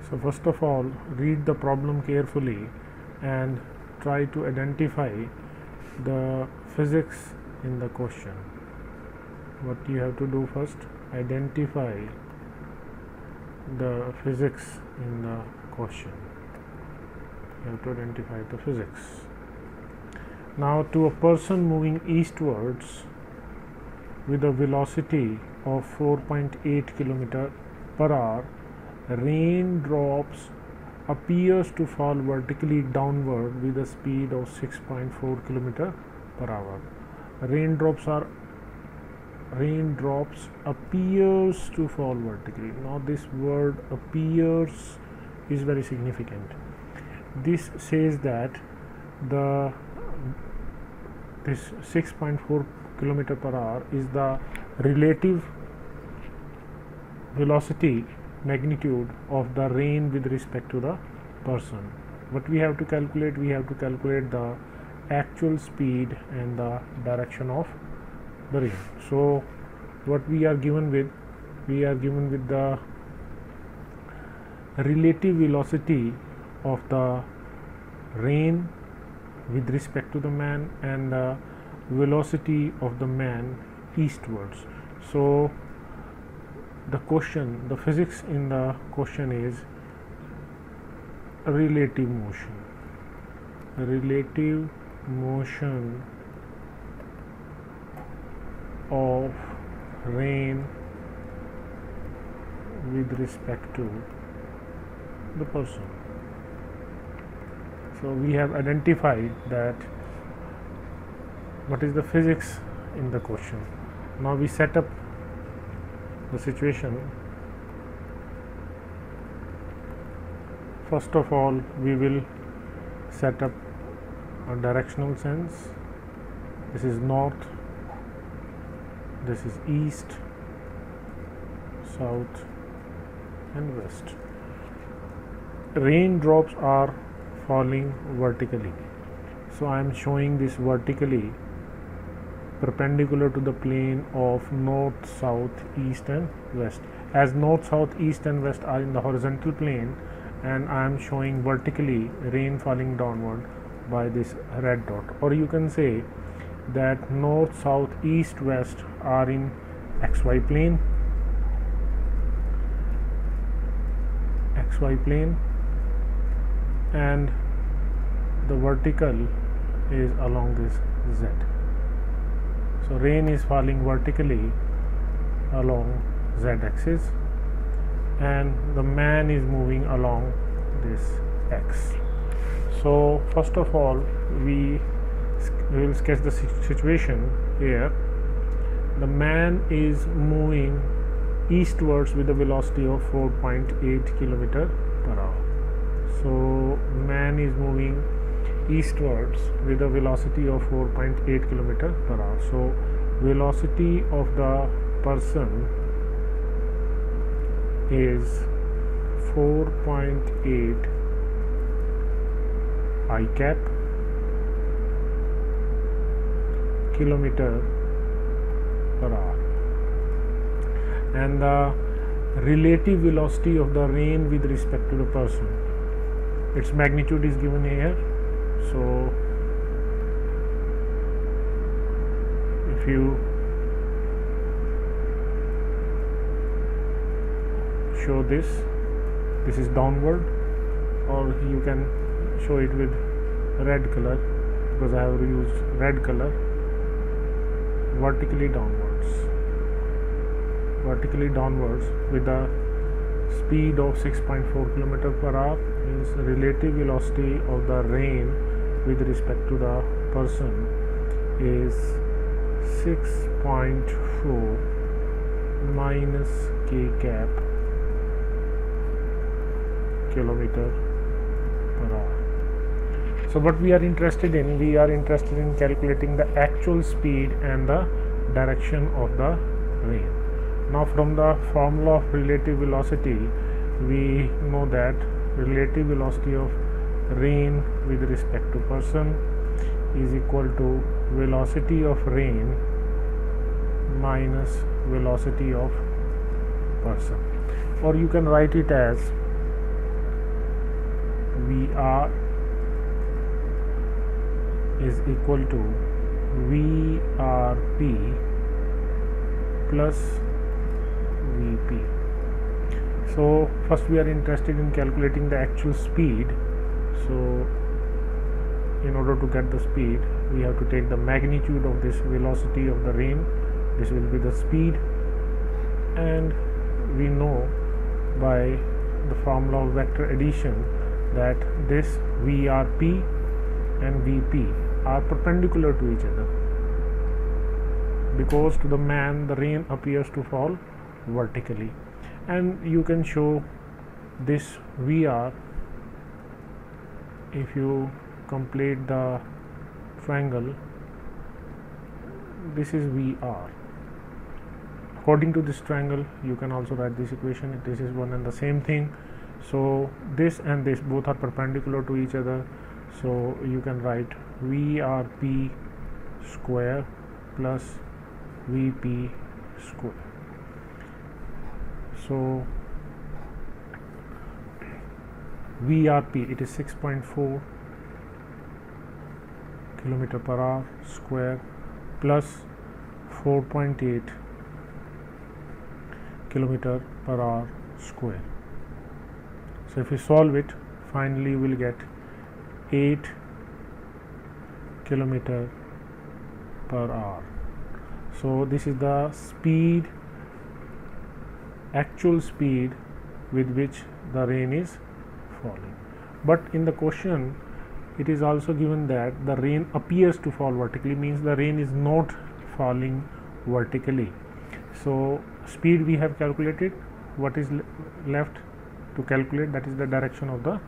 So first of all, read the problem carefully and try to identify the physics in the question. What you have to do first, identify the physics in the question. You have to identify the physics. Now, to a person moving eastwards with a velocity of 4.8 km per hour, raindrops appears to fall vertically downward with a speed of 6.4 km per hour. Raindrops appears to fall vertically. Now this word appears is very significant. This says that this 6.4 km per hour is the relative velocity magnitude of the rain with respect to the person. What we have to calculate? We have to calculate the actual speed and the direction of the rain. So what we are given with? We are given with the relative velocity of the rain with respect to the man and the velocity of the man eastwards. So the physics in the question is relative motion of rain with respect to the person. So we have identified that what is the physics in the question. Now we set up the situation. First of all, we will set up a directional sense. This is north, this is east, south and west. Raindrops are falling vertically, so I am showing this vertically perpendicular to the plane of north, south, east and west. As north, south, east and west are in the horizontal plane, and I am showing vertically rain falling downward by this red dot. Or you can say that north, south, east, west are in xy plane, and the vertical is along this z. So rain is falling vertically along z-axis and the man is moving along this x. So first of all, we will sketch the situation here. The man is moving eastwards with a velocity of 4.8 km per hour. So man is moving eastwards with a velocity of 4.8 km per hour. So velocity of the person is 4.8 I cap kilometer per hour, and the relative velocity of the rain with respect to the person, its magnitude is given here. So if you show this is downward, or you can show it with red color, because I have used red color. Vertically downwards with a speed of 6.4 km per hour means relative velocity of the rain with respect to the person is 6.4 minus k cap kilometer per hour. So what we are interested in? We are interested in calculating the actual speed and the direction of the rain. Now from the formula of relative velocity, we know that relative velocity of rain with respect to person is equal to velocity of rain minus velocity of person, or you can write it as VR is equal to VRP plus VP. So first we are interested in calculating the actual speed. So in order to get the speed, we have to take the magnitude of this velocity of the rain. This will be the speed, and we know by the formula of vector addition that this VRP and VP are perpendicular to each other, because to the man the rain appears to fall vertically. And you can show this VR if you complete the triangle. This is VR. According to this triangle, you can also write this equation. This is one and the same thing. So this and this both are perpendicular to each other. So you can write VRP square plus VP square. So VRP, it is 6.4 kilometer per hour square plus 4.8 kilometer per hour square. So if you solve it, finally you will get 8 kilometer per hour. So this is the speed, actual speed with which the rain is falling. But in the question it is also given that the rain appears to fall vertically, means the rain is not falling vertically. So speed we have calculated. What is left to calculate? That is the direction of the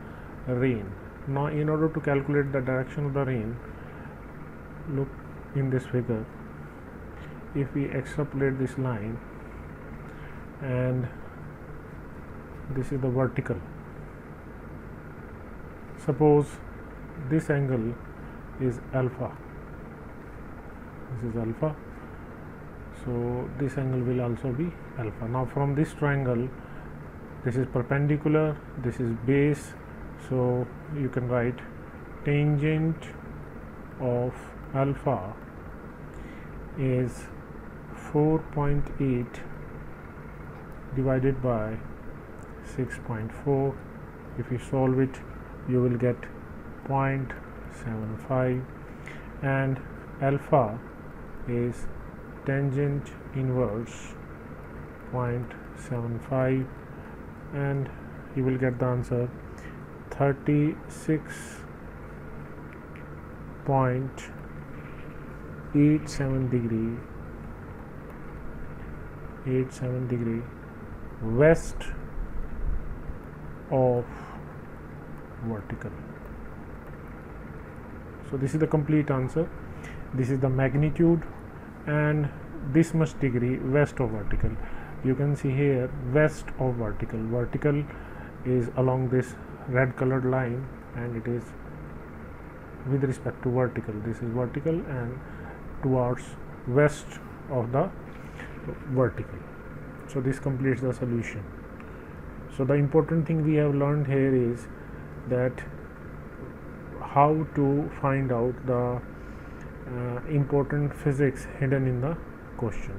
rain. Now in order to calculate the direction of the rain, look in this figure. If we extrapolate this line, and this is the vertical, suppose this angle is alpha, this is alpha, so this angle will also be alpha. Now from this triangle, this is perpendicular, this is base, so you can write tangent of alpha is 4.8 divided by 6.4. If you solve it, you will get 0.75, and alpha is tangent inverse 0.75, and you will get the answer 36.87 degree west of vertical. So this is the complete answer. This is the magnitude, and this much degree west of vertical. You can see here west of vertical. Vertical is along this red colored line, and it is with respect to vertical. This is vertical and towards west of the vertical. So this completes the solution. So the important thing we have learned here is that how to find out the important physics hidden in the question.